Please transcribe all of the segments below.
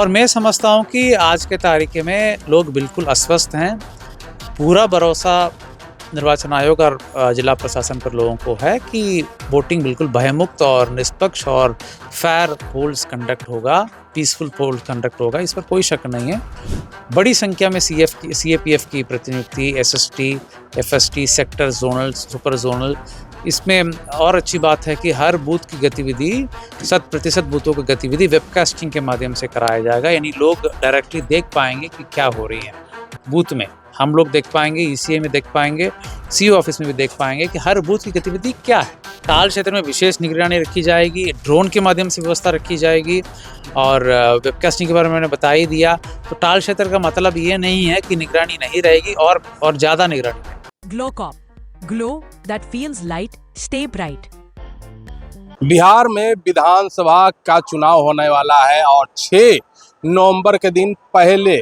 और मैं समझता हूँ कि आज के तारीख में लोग बिल्कुल अस्वस्थ हैं। पूरा भरोसा निर्वाचन आयोग और जिला प्रशासन पर लोगों को है कि वोटिंग बिल्कुल भयमुक्त और निष्पक्ष और फेयर पोल्स कंडक्ट होगा, पीसफुल पोल कंडक्ट होगा, इस पर कोई शक नहीं है। बड़ी संख्या में सीएपीएफ की प्रतिनियुक्ति, SST, FST, sector, zonal, super zonal, इसमें और अच्छी बात है कि हर बूथ की गतिविधि 100% बूथों की गतिविधि वेबकास्टिंग के माध्यम से कराया जाएगा। यानी लोग डायरेक्टली देख पाएंगे कि क्या हो रही है बूथ में। हम लोग देख पाएंगे, ईसीए में देख पाएंगे, सीओ ऑफिस में भी देख पाएंगे कि हर बूथ की गतिविधि क्या है। टाल क्षेत्र में विशेष निगरानी रखी जाएगी, ड्रोन के माध्यम से व्यवस्था रखी जाएगी और वेबकास्टिंग के बारे में मैंने बता ही दिया। तो टाल क्षेत्र का मतलब ये नहीं है कि निगरानी नहीं रहेगी और ज़्यादा निगरानी। ग्लोकॉप, glow that feels light, stay bright. Bihar में विधानसभा का चुनाव होने वाला है और 6 नवंबर के दिन पहले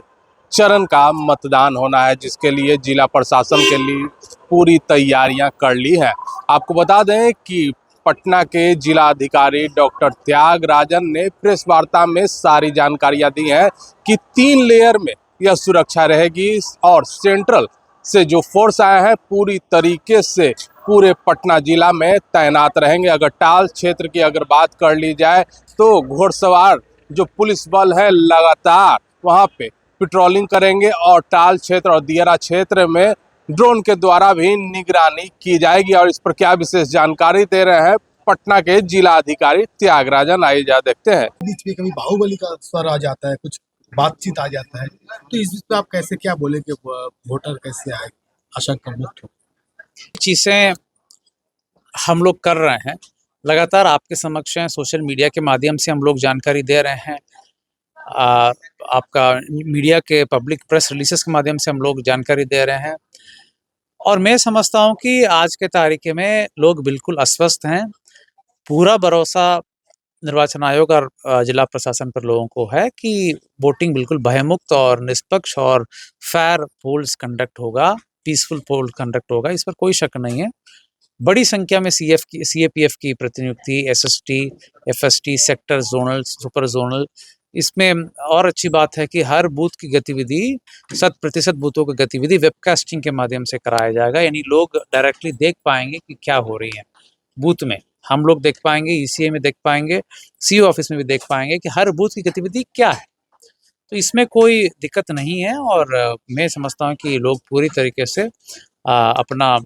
चरण का मतदान होना है, जिसके लिए जिला प्रशासन के लिए पूरी तैयारियां कर ली हैं। आपको बता दें कि पटना के जिला अधिकारी डॉक्टर त्यागराजन ने प्रेस वार्ता में सारी जानकारियां दी हैं कि 3 लेयर में यह सुरक्षा रहेगी और सेंट्रल से जो फोर्स आए हैं पूरी तरीके से पूरे पटना जिला में तैनात रहेंगे। अगर टाल क्षेत्र की अगर बात कर ली जाए तो घुड़सवार जो पुलिस बल है लगातार वहां पे पेट्रोलिंग करेंगे और टाल क्षेत्र और दियारा क्षेत्र में ड्रोन के द्वारा भी निगरानी की जाएगी। और इस पर क्या विशेष जानकारी दे रहे हैं पटना के जिला अधिकारी त्यागराजन, आइए जा देखते हैं। बीच में कभी बाहुबली का स्वर आ जाता है, कुछ बातचीत आ जाता है, तो इस बीच पे आप कैसे क्या बोले कि वोटर कैसे आए आशंका मुक्त हो? चीज़ें हम लोग कर रहे हैं, लगातार आपके समक्ष हैं, सोशल मीडिया के माध्यम से हम लोग जानकारी दे रहे हैं। आपका मीडिया के पब्लिक प्रेस रिलीजेस के माध्यम से हम लोग जानकारी दे रहे हैं और मैं समझता हूं कि आज के तारीख में लोग बिल्कुल अस्वस्थ हैं। पूरा भरोसा निर्वाचन आयोग और जिला प्रशासन पर लोगों को है कि वोटिंग बिल्कुल भयमुक्त और निष्पक्ष और फेयर पोल्स कंडक्ट होगा, पीसफुल पोल कंडक्ट होगा, इस पर कोई शक नहीं है। बड़ी संख्या में सीएपीएफ की प्रतिनियुक्ति, SST, FST, sector, zonal, super zonal, इसमें और अच्छी बात है कि हर बूथ की गतिविधि 100% बूथों की गतिविधि वेबकास्टिंग के माध्यम से कराया जाएगा। यानी लोग डायरेक्टली देख पाएंगे कि क्या हो रही है बूथ में। हम लोग देख पाएंगे, ईसीए में देख पाएंगे, सीओ ऑफिस में भी देख पाएंगे कि हर बूथ की गतिविधि क्या है। तो इसमें कोई दिक्कत नहीं है और मैं समझता हूँ कि लोग पूरी तरीके से अपना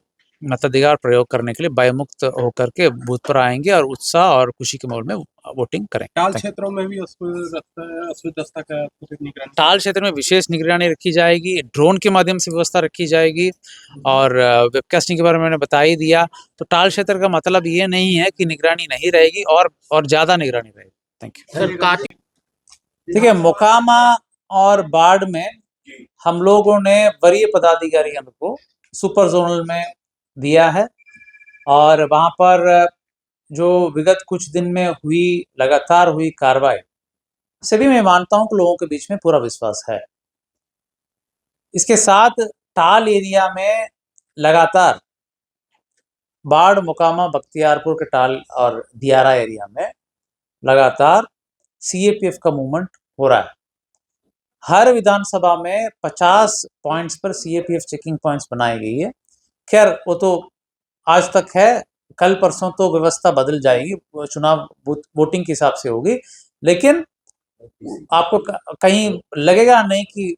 मताधिकार प्रयोग करने के लिए भयमुक्त होकर के बूथ पर आएंगे और उत्साह और खुशी के माहौल में वोटिंग करेंगे। टाल क्षेत्रों में भी अस्वस्थता का निगरानी, टाल क्षेत्र में विशेष निगरानी रखी जाएगी, ड्रोन के माध्यम से व्यवस्था रखी जाएगी और वेबकास्टिंग के बारे में मैंने बता ही दिया। तो टाल क्षेत्र का मतलब ये नहीं है कि निगरानी नहीं रहेगी और ज़्यादा निगरानी रहेगी। Thank you. देखिए, मोकामा और बाढ़ में हम लोगों ने वरीय पदाधिकारियों को सुपर जोनल में दिया है और वहाँ पर जो विगत कुछ दिन में लगातार हुई कार्रवाई से भी मैं मानता हूँ कि लोगों के बीच में पूरा विश्वास है। इसके साथ टाल एरिया में लगातार बाढ़, मोकामा, बख्तियारपुर के टाल और दियारा एरिया में लगातार सीएपीएफ का मूवमेंट हो रहा है। हर विधानसभा में 50 पॉइंट्स पर सीएपीएफ चेकिंग पॉइंट्स बनाई गई है। खैर वो तो आज तक है, कल परसों तो व्यवस्था बदल जाएगी, चुनाव वोटिंग के हिसाब से होगी, लेकिन आपको कहीं लगेगा नहीं कि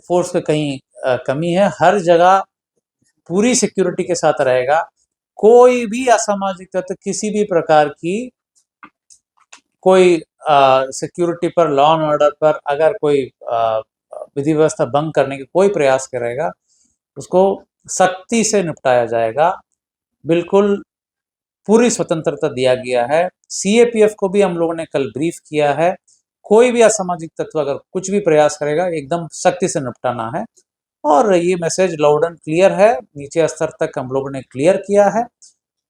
फोर्स में कहीं कमी है। हर जगह पूरी सिक्योरिटी के साथ रहेगा। कोई भी असामाजिक तत्व किसी भी प्रकार की कोई सिक्योरिटी पर, लॉ एंड ऑर्डर पर अगर कोई विधि व्यवस्था भंग करने की कोई प्रयास करेगा उसको सख्ती से निपटाया जाएगा। बिल्कुल पूरी स्वतंत्रता दिया गया है। सीएपीएफ को भी हम लोगों ने कल ब्रीफ किया है। कोई भी असामाजिक तत्व अगर कुछ भी प्रयास करेगा एकदम सख्ती से निपटाना है और ये मैसेज लाउड एंड क्लियर है, नीचे स्तर तक हम लोगों ने क्लियर किया है।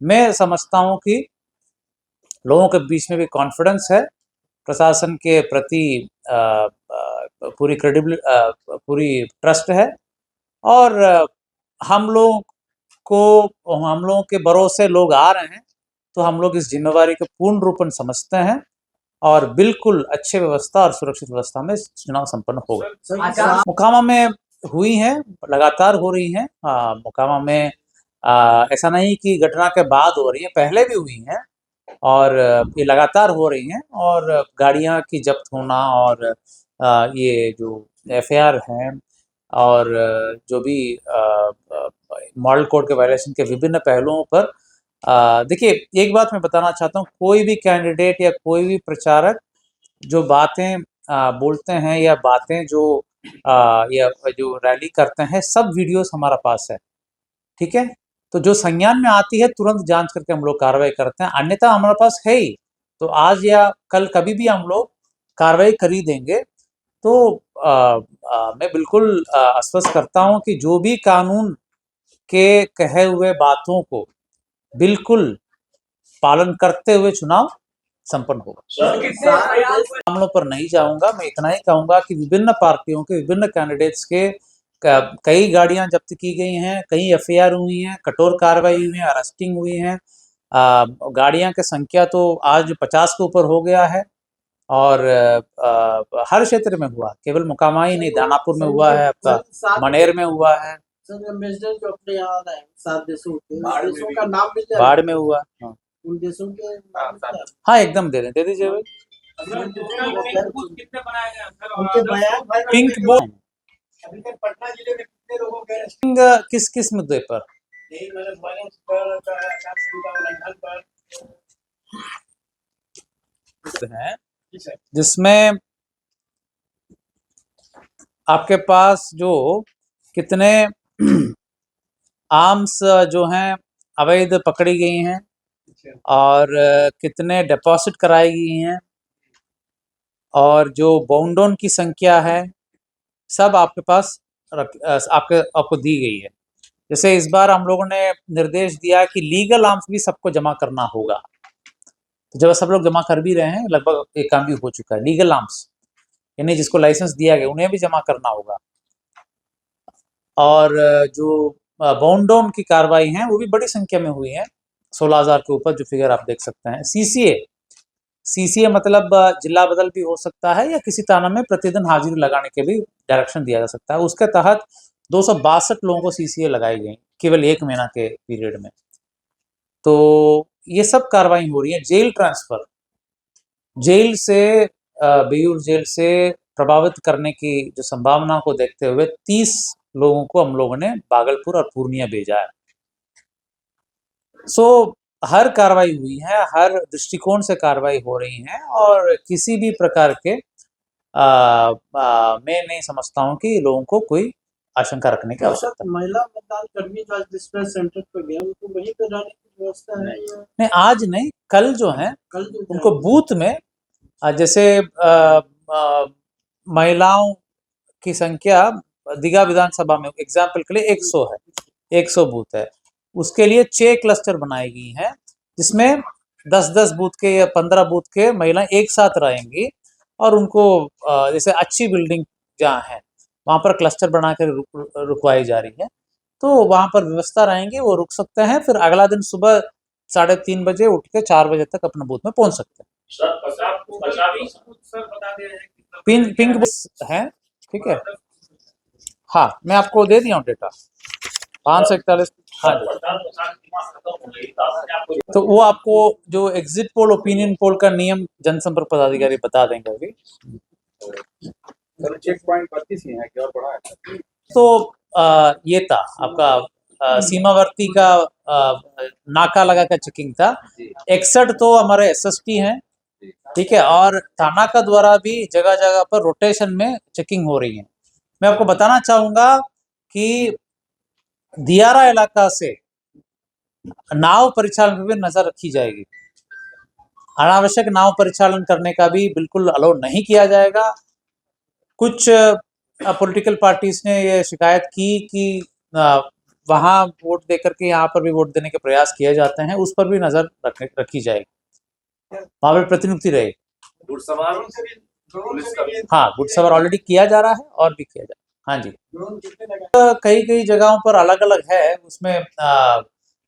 मैं समझता हूँ कि लोगों के बीच में भी कॉन्फिडेंस है, प्रशासन के प्रति पूरी ट्रस्ट है और हम लोगों के भरोसे लोग आ रहे हैं, तो हम लोग इस जिम्मेवारी को पूर्ण रूप से समझते हैं और बिल्कुल अच्छे व्यवस्था और सुरक्षित व्यवस्था में चुनाव संपन्न होगा। मोकामा में हुई हैं, लगातार हो रही हैं। मोकामा में ऐसा नहीं कि घटना के बाद हो रही है, पहले भी हुई हैं और ये लगातार हो रही हैं। और गाड़ियां की जब्त होना और ये जो एफआईआर हैं और जो भी मॉडल कोड के वायलेशन के विभिन्न पहलुओं पर देखिए, एक बात मैं बताना चाहता हूँ, कोई भी कैंडिडेट या कोई भी प्रचारक जो बातें बोलते हैं या बातें जो या जो रैली करते हैं, सब वीडियोस हमारा पास है, ठीक है। तो जो संज्ञान में आती है तुरंत जांच करके हम लोग कार्रवाई करते हैं, अन्यथा हमारे पास है ही तो आज या कल कभी भी हम लोग कार्रवाई कर ही देंगे। तो मैं बिल्कुल आश्वस्त करता हूं कि जो भी कानून के कहे हुए बातों को बिल्कुल पालन करते हुए चुनाव संपन्न होगा। मामलों पर नहीं जाऊंगा, मैं इतना ही कहूंगा कि विभिन्न पार्टियों के विभिन्न कैंडिडेट्स के कई गाड़ियां जब्त की गई हैं, कई एफआईआर हुई हैं, कठोर कार्रवाई हुई है, अरेस्टिंग हुई है। गाड़ियां की संख्या तो आज 50 के ऊपर हो गया है और हर क्षेत्र में हुआ, केवल मोकामा ही नहीं, दानापुर में हुआ है, आपका मनेर में हुआ है, जो अपने यहाँ है 7 देशों के देशों का नाम मिल जाए, बाढ़ में हुआ। हाँ, उन देशों के नाम मिल जाए। हाँ एकदम दे दीजिए भाई। उनके बयान पिंक बोर्ड अभी तक पटना जिले में कितने लोगों के किस किस मुद्दे पर? यही मैंने फाइनेंस पर आचार संहिता उल्लंघन पर है जिसमें आपके पास जो कितने आर्म्स जो हैं अवैध पकड़ी गई हैं और कितने डिपॉजिट कराई गई हैं और जो बाउंडोन की संख्या है, सब आपके पास आपको दी गई है। जैसे इस बार हम लोगों ने निर्देश दिया कि लीगल आर्म्स भी सबको जमा करना होगा, तो जब सब लोग जमा कर भी रहे हैं, लगभग एक काम भी हो चुका है। लीगल आर्म्स यानी जिसको लाइसेंस दिया गया उन्हें भी जमा करना होगा। और जो बाउंडोन की कार्रवाई है वो भी बड़ी संख्या में हुई है, 16,000 के ऊपर जो फिगर आप देख सकते हैं। सीसीए मतलब जिला बदल भी हो सकता है या किसी थाना में प्रतिदिन हाजिरी लगाने के भी डायरेक्शन दिया जा सकता है। उसके तहत 262 लोगों को सीसीए लगाई गई केवल 1 महीना के पीरियड में। तो ये सब कार्रवाई हो रही है। जेल ट्रांसफर, जेल से बेयूर जेल से प्रभावित करने की जो संभावना को देखते हुए 30 लोगों को हम लोगों ने भागलपुर और पूर्णिया भेजा है। हर कार्रवाई हुई है, हर दृष्टिकोण से कार्रवाई हो रही है और किसी भी प्रकार के मैं नहीं समझता हूं कि लोगों को कोई आशंका रखने की आवश्यकता। महिला मतदान कर्मी जो डिस्पैच सेंटर पर गए उनको वहीं पर रहने की व्यवस्था है या नहीं? आज नहीं, कल जो है कल जो उनको बूथ में जैसे महिलाओं की संख्या दीघा विधानसभा में एग्जाम्पल के लिए 100 है, 100 बूथ है, उसके लिए 6 क्लस्टर बनाई गई हैं जिसमें 10-10 बूथ के या 15 बूथ के महिलाएं एक साथ रहेंगी और उनको जैसे अच्छी बिल्डिंग जहाँ है वहाँ पर क्लस्टर बनाकर रुकवाई जा रही है। तो वहाँ पर व्यवस्था रहेंगी, वो रुक सकते हैं, फिर अगला दिन सुबह 3:30 बजे उठ के 4 बजे तक अपने बूथ में पहुँच सकते हैं। पिंक बूथ है, ठीक है। हाँ, मैं आपको दे दिया हूँ डेटा 541। हाँ, तो वो आपको जो एग्जिट पोल, ओपिनियन पोल का नियम जनसंपर्क पदाधिकारी बता देंगे अभी। चेक पॉइंट 32 ही है कि और बड़ा है? तो ये था आपका सीमावर्ती का नाका लगा का चेकिंग था। 61 तो हमारे एसएसटी हैं, ठीक है, और थाना का द्वारा भी जगह जगह पर रोटेशन में चेकिंग हो रही है। मैं आपको बताना चाहूंगा कि दियारा इलाका से नाव परिचालन पर भी नजर रखी जाएगी। अनावश्यक नाव परिचालन करने का भी बिल्कुल अलाउ नहीं किया जाएगा। कुछ पॉलिटिकल पार्टीज ने ये शिकायत की कि वहां वोट देकर के यहाँ पर भी वोट देने के प्रयास किए जाते हैं, उस पर भी नजर रखी जाएगी, वहां पर प्रतिनियुक्ति रहेगी। हाँ, गुडसवार ऑलरेडी किया जा रहा है और भी किया जा रहा है। हाँ जी, कई जगहों पर अलग अलग है, उसमें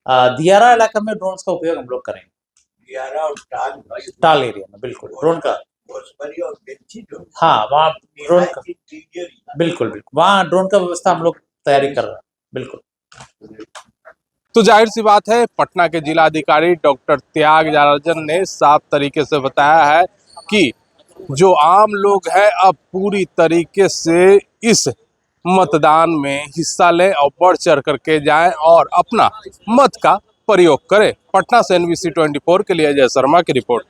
दियारा इलाका में ड्रोन्स का उपयोग हम लोग करेंगे। दियारा और टाल एरिया में बिल्कुल ड्रोन का हाँ वहाँ ड्रोन का बिल्कुल बिल्कुल वहाँ ड्रोन का व्यवस्था हम लोग तैयारी कर रहे हैं बिल्कुल। तो जाहिर सी बात है, पटना के जिलाधिकारी डॉक्टर त्यागराजन ने साफ तरीके से बताया है कि जो आम लोग हैं अब पूरी तरीके से इस मतदान में हिस्सा लें और बढ़ चढ़ करके जाएं और अपना मत का प्रयोग करें। पटना से NBC 24 के लिए अजय शर्मा की रिपोर्ट।